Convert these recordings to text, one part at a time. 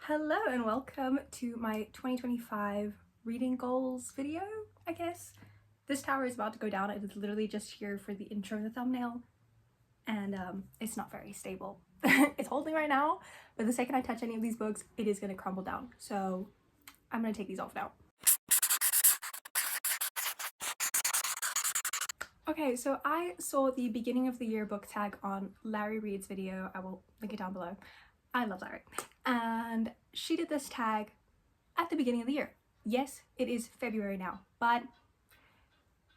Hello and welcome to my 2025 reading goals video, I guess. This tower is about to go down. It is literally just here for the intro of the thumbnail, and it's not very stable. It's holding right now, but the second I touch any of these books, it is going to crumble down. So I'm going to take these off now. Okay, so I saw the beginning of the year book tag on Larry Reed's video. I will link it down below. I love Larry. And she did this tag at the beginning of the year. Yes, it is February now, but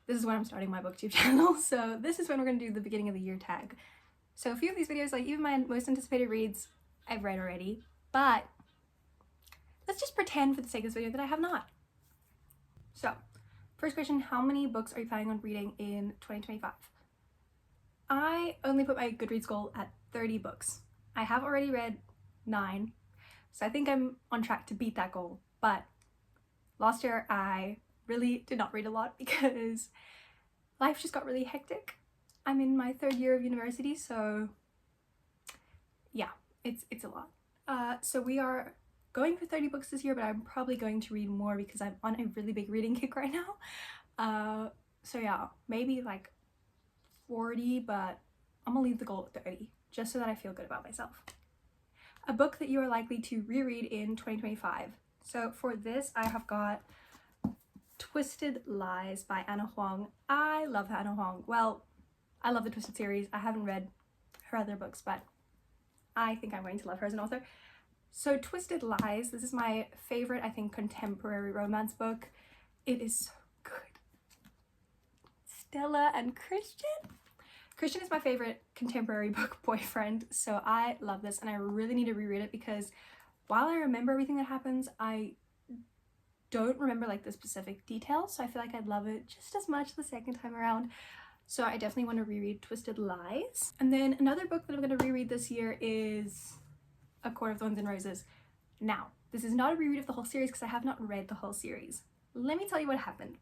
this is when I'm starting my booktube channel, so this is when we're going to do the beginning of the year tag. So a few of these videos, like even my most anticipated reads, I've read already, but let's just pretend for the sake of this video that I have not. So, first question, how many books are you planning on reading in 2025? I only put my Goodreads goal at 30 books. I have already read 9, so I think I'm on track to beat that goal, but last year I really did not read a lot because life just got really hectic. I'm in my 3rd year of university, so yeah, it's a lot. So we are going for 30 books this year, but I'm probably going to read more because I'm on a really big reading kick right now. So yeah, maybe like 40, but I'm gonna leave the goal at 30 just so that I feel good about myself. A book that you are likely to reread in 2025. So for this, I have got Twisted Lies by Anna Huang. I love Anna Huang. Well, I love the Twisted series. I haven't read her other books, but I think I'm going to love her as an author. So Twisted Lies, this is my favorite, I think, contemporary romance book. It is so good. Stella and Christian? Christian is my favorite contemporary book boyfriend, so I love this and I really need to reread it because while I remember everything that happens, I don't remember like the specific details, so I feel like I'd love it just as much the second time around. So I definitely want to reread Twisted Lies. And then another book that I'm going to reread this year is A Court of Thorns and Roses. Now, this is not a reread of the whole series because I have not read the whole series. Let me tell you what happened.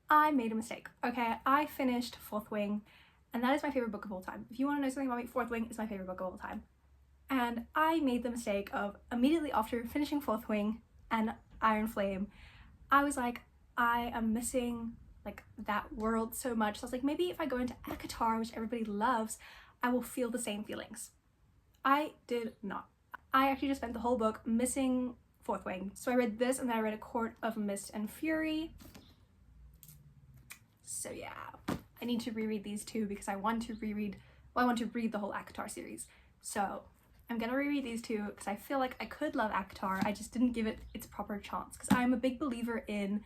I made a mistake. Okay, I finished Fourth Wing, and that is my favorite book of all time. If you want to know something about me, Fourth Wing is my favorite book of all time. And I made the mistake of immediately after finishing Fourth Wing and Iron Flame, I was like, I am missing like that world so much. So I was like, maybe if I go into 𝓬𝓫, which everybody loves, I will feel the same feelings. I did not. I actually just spent the whole book missing Fourth Wing. So I read this and then I read A Court of Mist and Fury. So yeah, I need to reread these two because I want to reread, well, I want to read the whole 𝓬𝓫 series. So I'm gonna reread these two because I feel like I could love 𝓬𝓫, I just didn't give it its proper chance because I'm a big believer in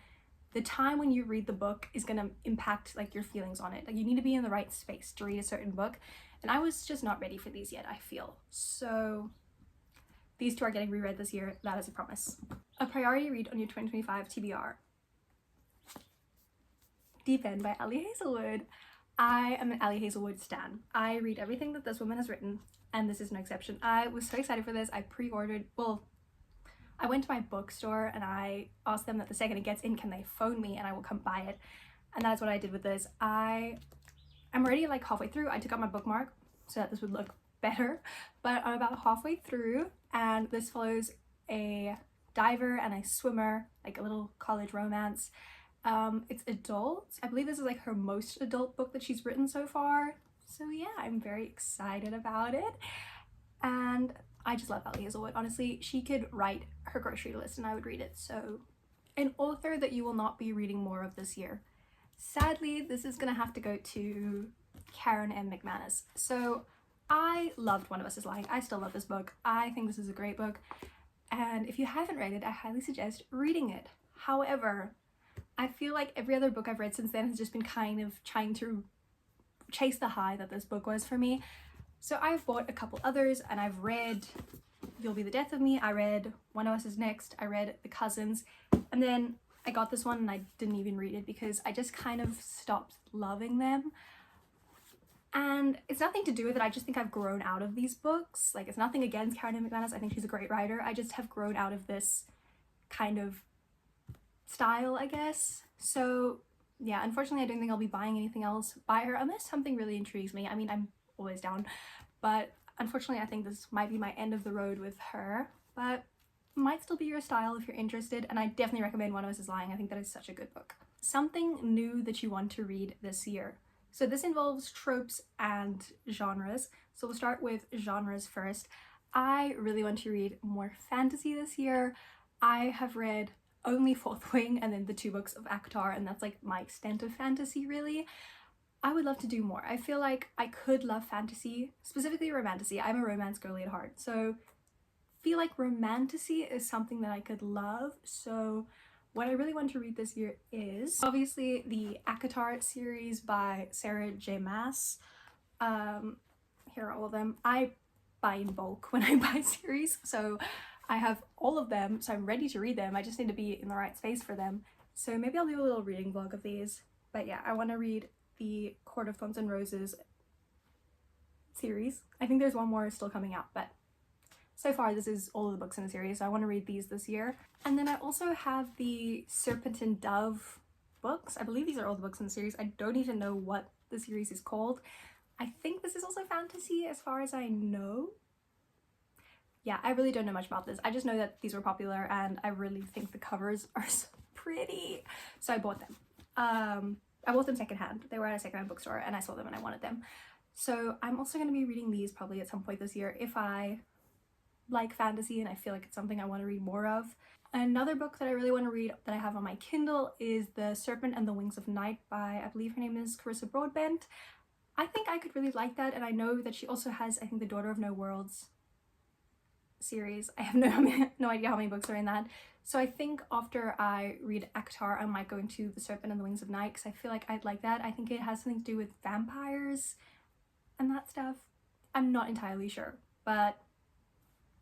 the time when you read the book is gonna impact like your feelings on it. Like you need to be in the right space to read a certain book, and I was just not ready for these yet, I feel. So these two are getting reread this year, that is a promise. A priority read on your 2025 TBR. Deep End by Ali Hazelwood. I am an Ali Hazelwood stan. I read everything that this woman has written, and this is no exception. I was so excited for this. I pre-ordered, well, I went to my bookstore and I asked them that the second it gets in, can they phone me and I will come buy it. And that is what I did with this. I'm already like halfway through. I took out my bookmark so that this would look better, but I'm about halfway through, and this follows a diver and a swimmer, like a little college romance. It's adult. I believe this is like her most adult book that she's written so far. So yeah, I'm very excited about it. And I just love Ali Hazelwood. Honestly, she could write her grocery list and I would read it. So an author that you will not be reading more of this year. Sadly, this is gonna have to go to Karen M. McManus. So I loved One of Us is Lying. I still love this book. I think this is a great book. And if you haven't read it, I highly suggest reading it. However, I feel like every other book I've read since then has just been kind of trying to chase the high that this book was for me. So I've bought a couple others and I've read You'll Be the Death of Me, I read One of Us is Next, I read The Cousins, and then I got this one and I didn't even read it because I just kind of stopped loving them. And it's nothing to do with it, I just think I've grown out of these books. Like, it's nothing against Karen M. McManus, I think she's a great writer. I just have grown out of this kind of style, I guess. So yeah, unfortunately I don't think I'll be buying anything else by her unless something really intrigues me. I mean, I'm always down, but unfortunately I think this might be my end of the road with her, but might still be your style if you're interested, and I definitely recommend One of Us is Lying. I think that is such a good book. Something new that you want to read this year. So this involves tropes and genres. So we'll start with genres first. I really want to read more fantasy this year. I have read only Fourth Wing and then the 2 books of ACOTAR, and that's like my extent of fantasy really. I would love to do more. I feel like I could love fantasy, specifically romantasy. I'm a romance girly at heart, so feel like romantasy is something that I could love. So what I really want to read this year is obviously the ACOTAR series by Sarah J Maas. Here are all of them. I buy in bulk when I buy series, so I have all of them, so I'm ready to read them. I just need to be in the right space for them. So maybe I'll do a little reading vlog of these. But yeah, I want to read the Court of Thorns and Roses series. I think there's one more still coming out, but so far this is all of the books in the series, so I want to read these this year. And then I also have the Serpent and Dove books. I believe these are all the books in the series. I don't even know what the series is called. I think this is also fantasy as far as I know. Yeah, I really don't know much about this. I just know that these were popular and I really think the covers are so pretty. So I bought them. I bought them secondhand. They were at a secondhand bookstore and I saw them and I wanted them. So I'm also going to be reading these probably at some point this year if I like fantasy and I feel like it's something I want to read more of. Another book that I really want to read that I have on my Kindle is The Serpent and the Wings of Night by, I believe her name is Carissa Broadbent. I think I could really like that, and I know that she also has, I think, the Daughter of No Worlds series. I have no idea how many books are in that. So I think after I read ACOTAR, I might go into The Serpent and the Wings of Night because I feel like I'd like that. I think it has something to do with vampires and that stuff. I'm not entirely sure, but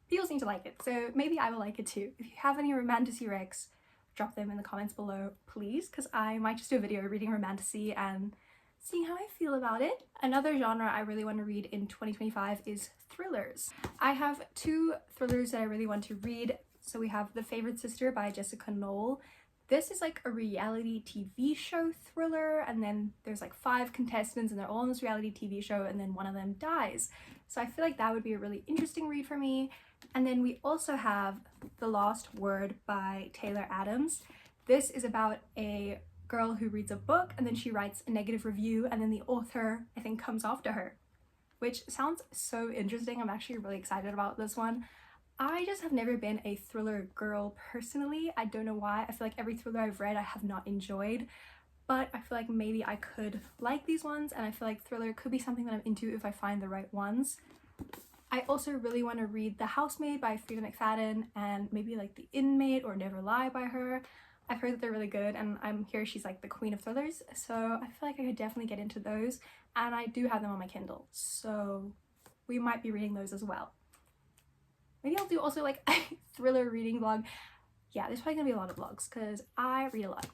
people seem to like it, so maybe I will like it too. If you have any romantasy recs, drop them in the comments below, please, because I might just do a video reading romantasy and seeing how I feel about it. Another genre I really want to read in 2025 is thrillers. I have 2 thrillers that I really want to read. So we have The Favorite Sister by Jessica Knoll. This is like a reality TV show thriller, and then there's like 5 contestants and they're all in this reality TV show and then one of them dies. So I feel like that would be a really interesting read for me. And then we also have The Last Word by Taylor Adams. This is about a girl who reads a book and then she writes a negative review and then the author, I think, comes after her, which sounds so interesting. I'm actually really excited about this one. I just have never been a thriller girl personally. I don't know why. I feel like every thriller I've read I have not enjoyed, but I feel like maybe I could like these ones, and I feel like thriller could be something that I'm into if I find the right ones. I also really want to read The Housemaid by Frida McFadden and maybe like The Inmate or Never Lie by her. I've heard that they're really good, and I'm here she's like the queen of thrillers, so I feel like I could definitely get into those, and I do have them on my Kindle, so we might be reading those as well. Maybe I'll do also like a thriller reading vlog. Yeah, there's probably gonna be a lot of vlogs because I read a lot.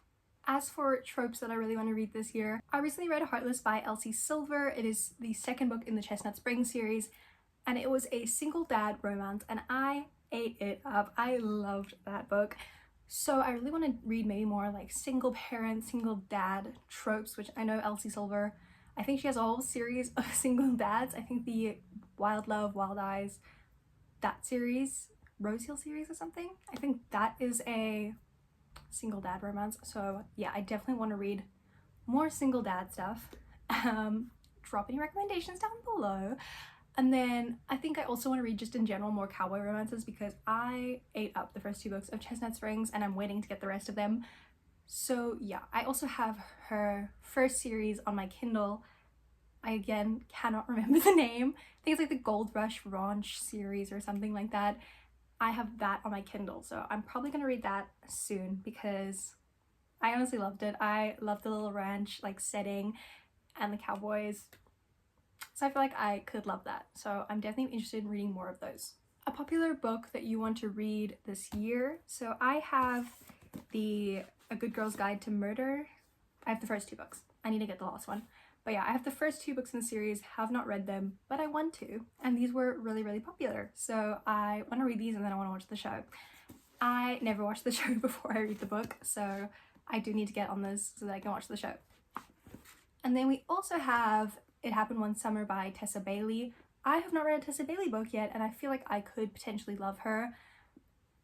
As for tropes that I really want to read this year, I recently read Heartless by Elsie Silver. It is the 2nd book in the Chestnut Springs series, and it was a single dad romance and I ate it up. I loved that book. So I really want to read maybe more like single parent, single dad tropes, which I know Elsie Silver, I think she has a whole series of single dads. I think the Wild Love, Wild Eyes, that series, Rose Hill series or something. I think that is a single dad romance. So yeah, I definitely want to read more single dad stuff. Drop any recommendations down below. And then I think I also want to read just in general more cowboy romances because I ate up the first 2 books of Chestnut Springs and I'm waiting to get the rest of them. So yeah, I also have her first series on my Kindle. I again cannot remember the name. I think it's like the Gold Rush Ranch series or something like that. I have that on my Kindle, so I'm probably going to read that soon because I honestly loved it. I loved the little ranch like setting and the cowboys. So I feel like I could love that. So I'm definitely interested in reading more of those. A popular book that you want to read this year. So I have A Good Girl's Guide to Murder. I have the first 2 books. I need to get the last one. But yeah, I have the first 2 books in the series, have not read them, but I want to. And these were really, really popular. So I want to read these and then I want to watch the show. I never watched the show before I read the book, so I do need to get on this so that I can watch the show. And then we also have It Happened One Summer by Tessa Bailey. I have not read a Tessa Bailey book yet, and I feel like I could potentially love her.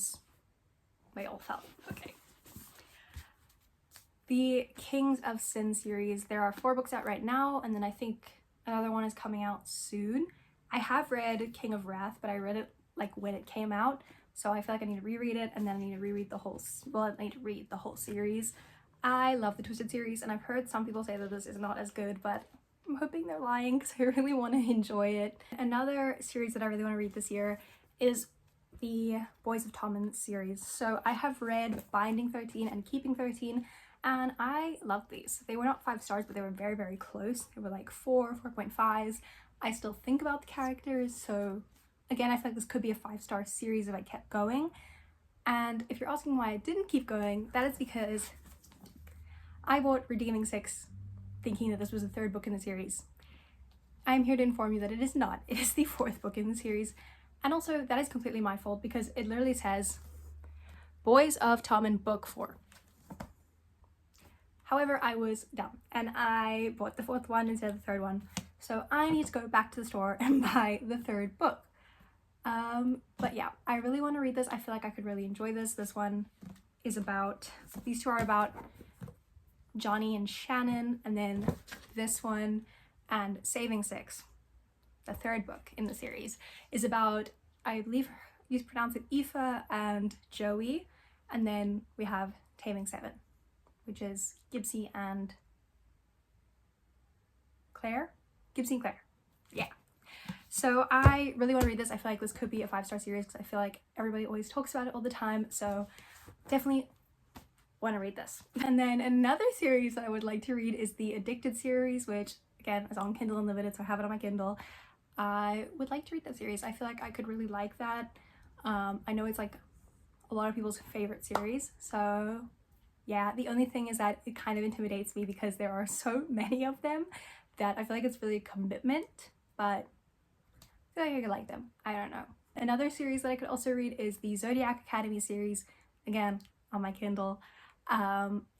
because they all fell. Okay. The Kings of Sin series, there are 4 books out right now, and then I think another one is coming out soon. I have read King of Wrath, but I read it like when it came out, so I feel like I need to reread it, and then I need to reread the whole, well, I need to read the whole series. I love the Twisted series, and I've heard some people say that this is not as good, but I'm hoping they're lying because I really want to enjoy it. Another series that I really want to read this year is the Boys of Tommen series. So I have read Binding 13 and Keeping 13, and I love these. They were not 5 stars, but they were very, very close. They were like 4.5s. I still think about the characters, so again, I feel like this could be a 5-star series if I kept going. And if you're asking why I didn't keep going, that is because I bought Redeeming 6 thinking that this was the 3rd book in the series. I'm here to inform you that it is not. It is the 4th book in the series. And also, that is completely my fault because it literally says Boys of Tommen Book 4. However, I was dumb and I bought the 4th one instead of the 3rd one. So I need to go back to the store and buy the 3rd book. But yeah, I really want to read this. I feel like I could really enjoy this. This one is about, these 2 are about Johnny and Shannon, and then this one and Saving Six, the 3rd book in the series, is about, I believe you pronounce it Aoife and Joey, and then we have Taming 7, which is Gibbsy and Claire? Gibbsy and Claire. Yeah. So I really want to read this. I feel like this could be a 5-star series because I feel like everybody always talks about it all the time. So definitely want to read this. And then another series that I would like to read is the Addicted series, which again is on Kindle Unlimited, so I have it on my Kindle. I would like to read that series. I feel like I could really like that. I know it's like a lot of people's favorite series, so yeah. The only thing is that it kind of intimidates me because there are so many of them that I feel like it's really a commitment, but I feel like I could like them. I don't know. Another series that I could also read is the Zodiac Academy series, again on my Kindle.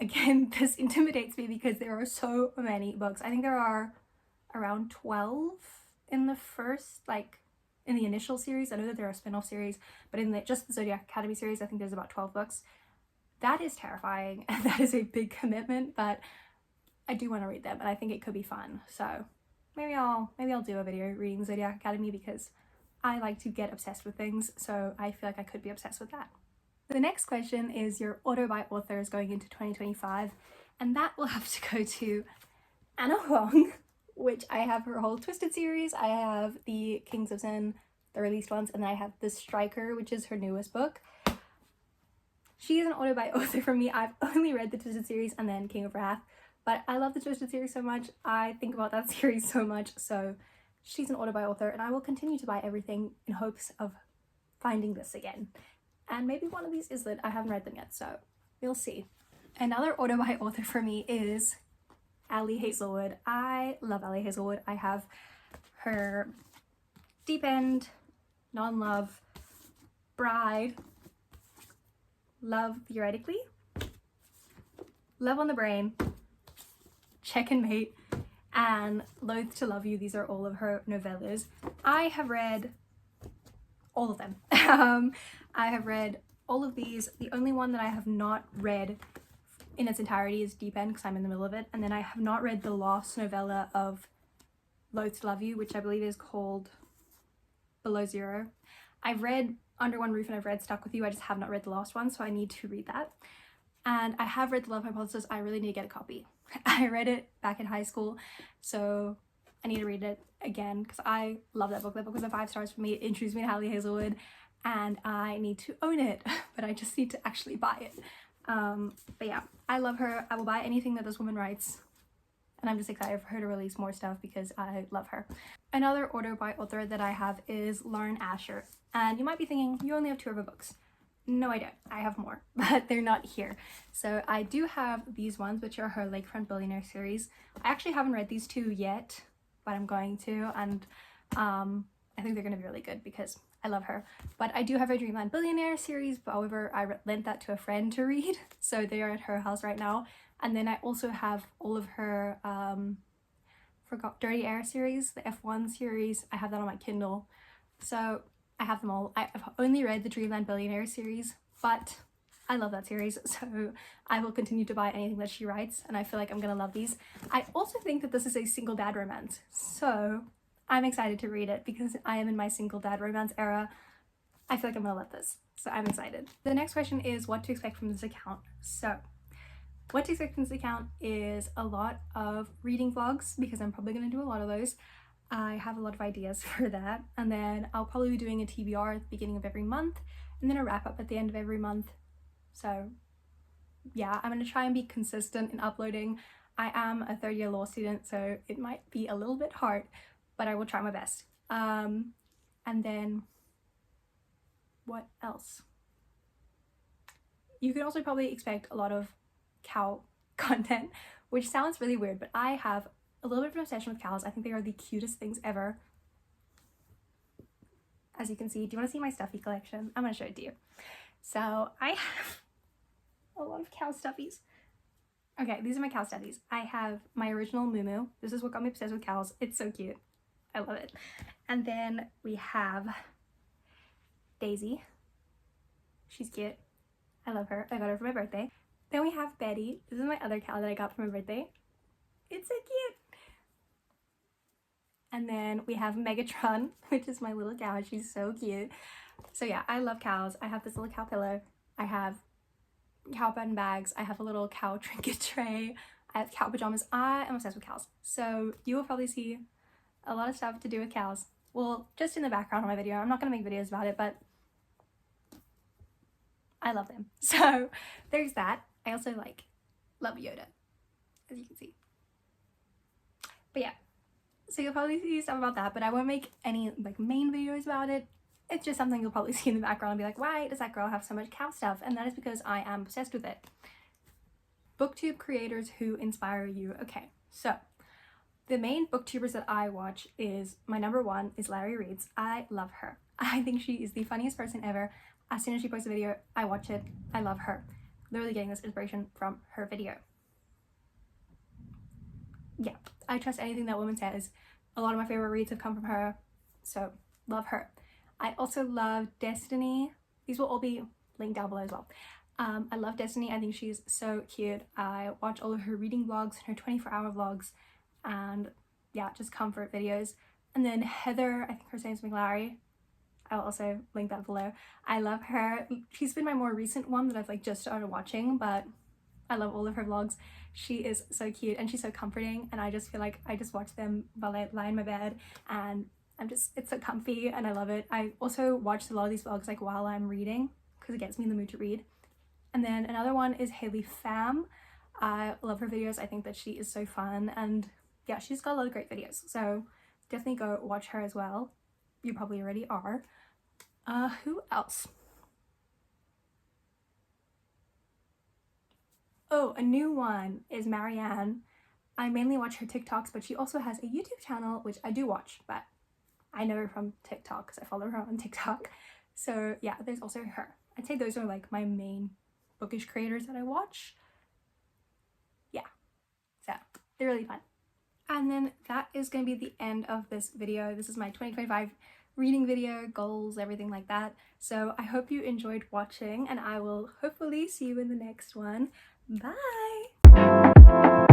Again, this intimidates me because there are so many books. I think there are around 12 in the first, like in the initial series. I know that there are spin-off series, but in just the Zodiac Academy series, I think there's about 12 books. That is terrifying and that is a big commitment, but I do want to read them and I think it could be fun. So maybe I'll do a video reading Zodiac Academy because I like to get obsessed with things, so I feel like I could be obsessed with that. The next question is your auto by authors going into 2025, and that will have to go to Anna Huang, which I have her whole Twisted series. I have the Kings of Sin, the released ones, and then I have The Striker, which is her newest book. She is an auto by author for me. I've only read the Twisted series and then King of Wrath, but I love the Twisted series so much. I think about that series so much, so she's an auto by author, and I will continue to buy everything in hopes of finding this again. And maybe one of these is lit. I haven't read them yet, so we'll see. Another auto by author for me is Ali Hazelwood. I love Ali Hazelwood. I have her Deep End, Non-Love, Bride, Love Theoretically, Love on the Brain, Check and Mate, and Loath to Love You. These are all of her novellas. I have read all of them. I have read all of these. The only one that I have not read in its entirety is Deep End because I'm in the middle of it, and then I have not read the last novella of Loath to Love You, which I believe is called Below Zero. I've read Under One Roof and I've read Stuck With You. I just have not read the last one, so I need to read that. And I have read The Love Hypothesis. I really need to get a copy. I read it back in high school, so I need to read it again because I love that book. That book was a 5 stars for me. It introduced me to Ali Hazelwood, and I need to own it, but I just need to actually buy it. But yeah, I love her. I will buy anything that this woman writes, and I'm just excited for her to release more stuff because I love her. Another auto by author that I have is Lauren Asher, and you might be thinking, you only have 2 of her books. No, I don't. I have more, but they're not here. So I do have these ones, which are her Lakefront Billionaire series. I actually haven't read these 2 yet, but I'm going to, and I think they're going to be really good because I love her. But I do have her Dreamland Billionaire series, but however, I lent that to a friend to read, so they are at her house right now. And then I also have all of her Dirty Air series, the F1 series. I have that on my Kindle, so I have them all. I've only read the Dreamland Billionaire series, but I love that series, so I will continue to buy anything that she writes, and I feel like I'm gonna love these. I also think that this is a single dad romance, so I'm excited to read it because I am in my single dad romance era. I feel like I'm gonna love this, so I'm excited. The next question is what to expect from this account. So what to expect from this account is a lot of reading vlogs because I'm probably gonna do a lot of those. I have a lot of ideas for that, and then I'll probably be doing a TBR at the beginning of every month and then a wrap up at the end of every month. So yeah, I'm going to try and be consistent in uploading. I am a 3rd year law student, so it might be a little bit hard, but I will try my best. And then what else? You can also probably expect a lot of cow content, which sounds really weird, but I have a little bit of an obsession with cows. I think they are the cutest things ever. As you can see, do you want to see my stuffy collection? I'm going to show it to you. So I have a lot of cow stuffies. Okay, these are my cow stuffies. I have my original Moo. This is what got me obsessed with cows. It's so cute. I love it. And then we have Daisy. She's cute. I love her. I got her for my birthday. Then we have Betty. This is my other cow that I got for my birthday. It's so cute. And then we have Megatron, which is my little cow. She's so cute. So yeah, I love cows. I have this little cow pillow. I have cow bed and bags. I have a little cow trinket tray. I have cow pajamas. I am obsessed with cows. So you will probably see a lot of stuff to do with cows. Well, just in the background of my video. I'm not going to make videos about it, but I love them. So there's that. I also love Yoda, as you can see. But yeah, so you'll probably see stuff about that, but I won't make any main videos about it. It's just something you'll probably see in the background and be like, why does that girl have so much cow stuff? And that is because I am obsessed with it. Booktube creators who inspire you. Okay, so the main booktubers that I watch is, my number 1 is Larry Reads. I love her. I think she is the funniest person ever. As soon as she posts a video, I watch it. I love her. Literally getting this inspiration from her video. Yeah, I trust anything that woman says. A lot of my favorite reads have come from her, so love her. I also love Destiny. These will all be linked down below as well. I love Destiny. I think she's so cute. I watch all of her reading vlogs and her 24-hour vlogs, and yeah, just comfort videos. And then Heather, I think her name's McLary, I'll also link that below. I love her. She's been my more recent one that I've like just started watching, but I love all of her vlogs. She is so cute and she's so comforting, and I just feel like I just watch them while I lie in my bed, and it's so comfy and I love it. I also watch a lot of these vlogs like while I'm reading because it gets me in the mood to read. And then another one is Hayley Pham. I love her videos. I think that she is so fun, and yeah, she's got a lot of great videos, so definitely go watch her as well. You probably already are. Who else? Oh, a new one is Marianne. I mainly watch her TikToks, but she also has a YouTube channel, which I do watch, but I know her from TikTok because I follow her on TikTok. So yeah, there's also her. I'd say those are like my main bookish creators that I watch. Yeah, so they're really fun. And then that is going to be the end of this video. This is my 2025 reading video, goals, everything like that. So I hope you enjoyed watching, and I will hopefully see you in the next one. Bye!